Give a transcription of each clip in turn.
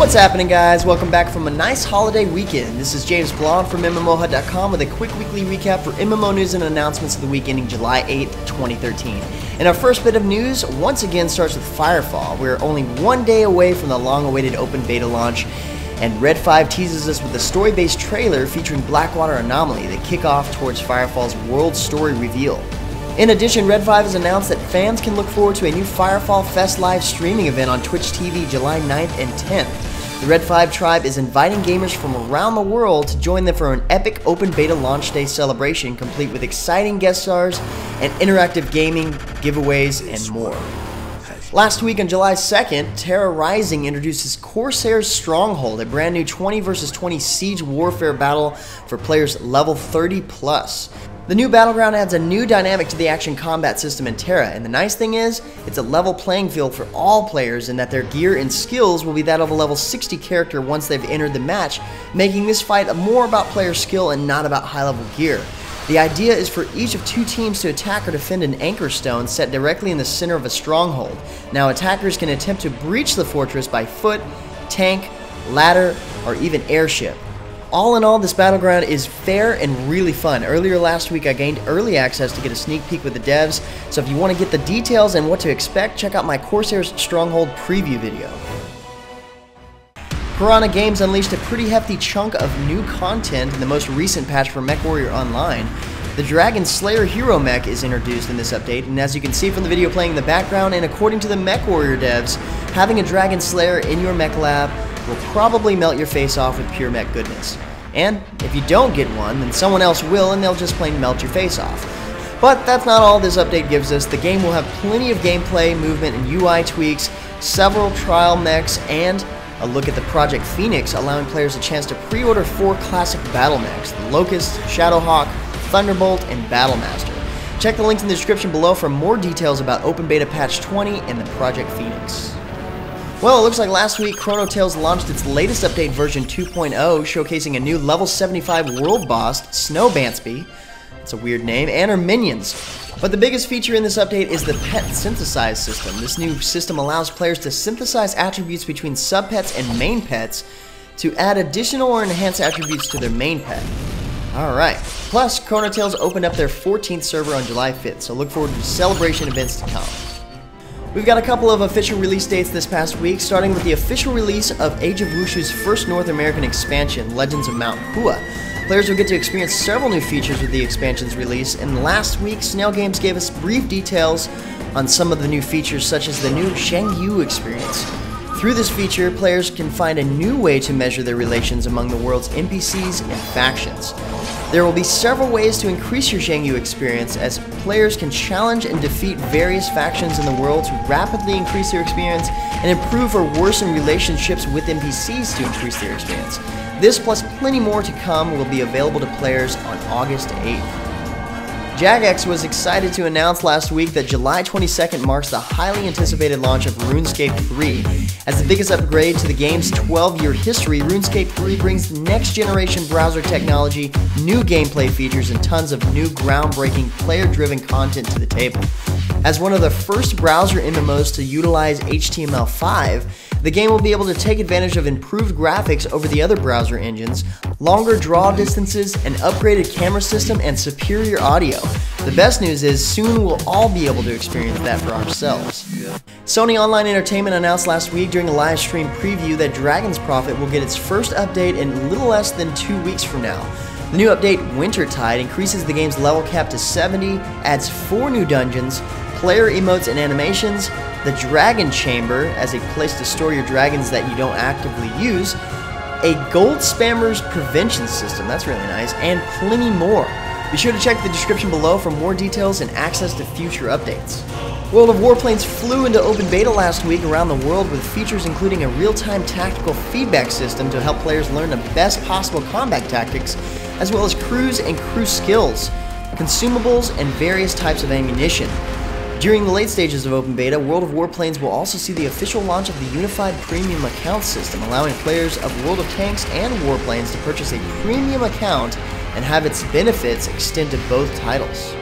What's happening, guys? Welcome back from a nice holiday weekend. This is James Blond from MMOHut.com with a quick weekly recap for MMO news and announcements of the week ending July 8th, 2013. And our first bit of news once again starts with FireFall. We're only one day away from the long-awaited open beta launch, and Red 5 teases us with a story-based trailer featuring Blackwater Anomaly that kick off towards FireFall's world story reveal. In addition, Red 5 has announced that fans can look forward to a new FireFall Fest live streaming event on Twitch TV July 9th and 10th. The Red 5 tribe is inviting gamers from around the world to join them for an epic open beta launch day celebration complete with exciting guest stars and interactive gaming, giveaways, and more. Last week on July 2nd, Tera Rising introduces Corsairs'Stronghold, a brand new 20 vs 20 siege warfare battle for players level 30+. The new battleground adds a new dynamic to the action combat system in Tera, and the nice thing is, it's a level playing field for all players in that their gear and skills will be that of a level 60 character once they've entered the match, making this fight more about player skill and not about high level gear. The idea is for each of two teams to attack or defend an anchor stone set directly in the center of a stronghold. Now attackers can attempt to breach the fortress by foot, tank, ladder, or even airship. All in all, this battleground is fair and really fun. Earlier last week I gained early access to get a sneak peek with the devs, so if you want to get the details and what to expect, check out my Corsairs'Stronghold preview video. Piranha Games unleashed a pretty hefty chunk of new content in the most recent patch for Mechwarrior Online. The Dragon Slayer hero mech is introduced in this update, and as you can see from the video playing in the background, and according to the Mechwarrior devs, having a Dragon Slayer in your mech lab will probably melt your face off with pure mech goodness. And if you don't get one, then someone else will, and they'll just plain melt your face off. But that's not all this update gives us. The game will have plenty of gameplay, movement, and UI tweaks, several trial mechs, and a look at the Project Phoenix, allowing players a chance to pre-order 4 classic battle mechs: the Locust, Shadowhawk, Thunderbolt, and Battlemaster. Check the links in the description below for more details about Open Beta Patch 20 and the Project Phoenix. Well, it looks like last week Chrono Tales launched its latest update version 2.0, showcasing a new level 75 world boss, Snowbantsby, that's a weird name, and her minions. But the biggest feature in this update is the pet synthesize system. This new system allows players to synthesize attributes between sub-pets and main pets to add additional or enhanced attributes to their main pet. Alright, plus Chrono Tales opened up their 14th server on July 5th, so look forward to celebration events to come. We've got a couple of official release dates this past week, starting with the official release of Age of Wushu's first North American expansion, Legends of Mount Hua. Players will get to experience several new features with the expansion's release, and last week Snail Games gave us brief details on some of the new features, such as the new Shangyu experience. Through this feature, players can find a new way to measure their relations among the world's NPCs and factions. There will be several ways to increase your Shangyu experience, as players can challenge and defeat various factions in the world to rapidly increase their experience and improve or worsen relationships with NPCs to increase their experience. This plus plenty more to come will be available to players on August 8th. Jagex was excited to announce last week that July 22nd marks the highly anticipated launch of Runescape 3. As the biggest upgrade to the game's 12-year history, Runescape 3 brings next-generation browser technology, new gameplay features, and tons of new groundbreaking player-driven content to the table. As one of the first browser MMOs to utilize HTML5, the game will be able to take advantage of improved graphics over the other browser engines, longer draw distances, an upgraded camera system, and superior audio. The best news is soon we'll all be able to experience that for ourselves. Sony Online Entertainment announced last week during a live stream preview that Dragon's Prophet will get its first update in a little less than 2 weeks from now. The new update, Wintertide, increases the game's level cap to 70, adds 4 new dungeons, player emotes and animations, the Dragon Chamber as a place to store your dragons that you don't actively use, a gold spammers prevention system, that's really nice, and plenty more. Be sure to check the description below for more details and access to future updates. World of Warplanes flew into open beta last week around the world with features including a real-time tactical feedback system to help players learn the best possible combat tactics, as well as crews and crew skills, consumables, and various types of ammunition. During the late stages of open beta, World of Warplanes will also see the official launch of the Unified Premium Account system, allowing players of World of Tanks and Warplanes to purchase a premium account and have its benefits extend to both titles.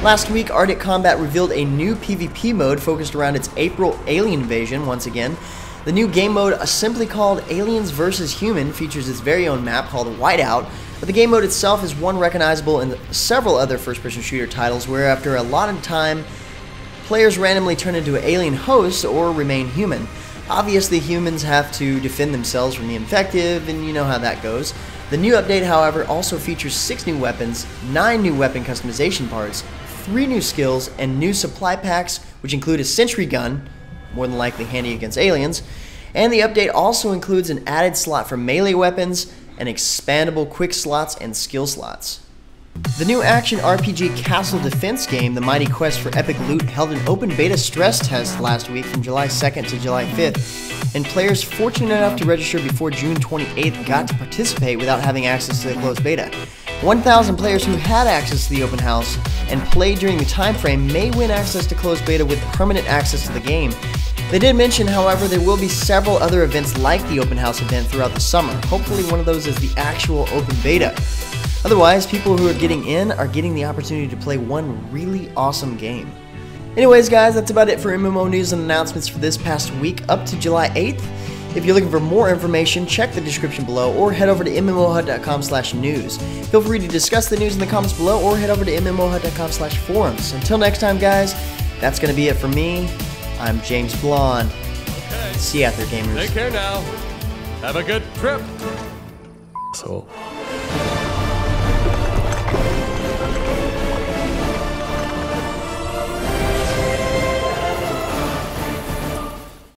Last week, Arctic Combat revealed a new PvP mode focused around its April alien invasion once again. The new game mode, simply called Aliens vs. Human, features its very own map called Whiteout, but the game mode itself is one recognizable in several other first-person shooter titles where after a lot of time, players randomly turn into alien hosts or remain human. Obviously, humans have to defend themselves from the infected, and you know how that goes. The new update, however, also features 6 new weapons, 9 new weapon customization parts, 3 new skills, and new supply packs, which include a sentry gun, more than likely handy against aliens, and the update also includes an added slot for melee weapons, and expandable quick slots and skill slots. The new action RPG castle defense game, The Mighty Quest for Epic Loot, held an open beta stress test last week from July 2nd to July 5th, and players fortunate enough to register before June 28th got to participate without having access to the closed beta. 1,000 players who had access to the open house and played during the time frame may win access to closed beta with permanent access to the game. They did mention, however, there will be several other events like the open house event throughout the summer. Hopefully one of those is the actual open beta. Otherwise, people who are getting in are getting the opportunity to play one really awesome game. Anyways guys, that's about it for MMO news and announcements for this past week up to July 8th. If you're looking for more information, check the description below or head over to MMOHut.com/news. Feel free to discuss the news in the comments below or head over to MMOHut.com/forums. Until next time guys, that's going to be it for me. I'm James Blonde. Okay. See you out there, gamers. Take care now. Have a good trip. So.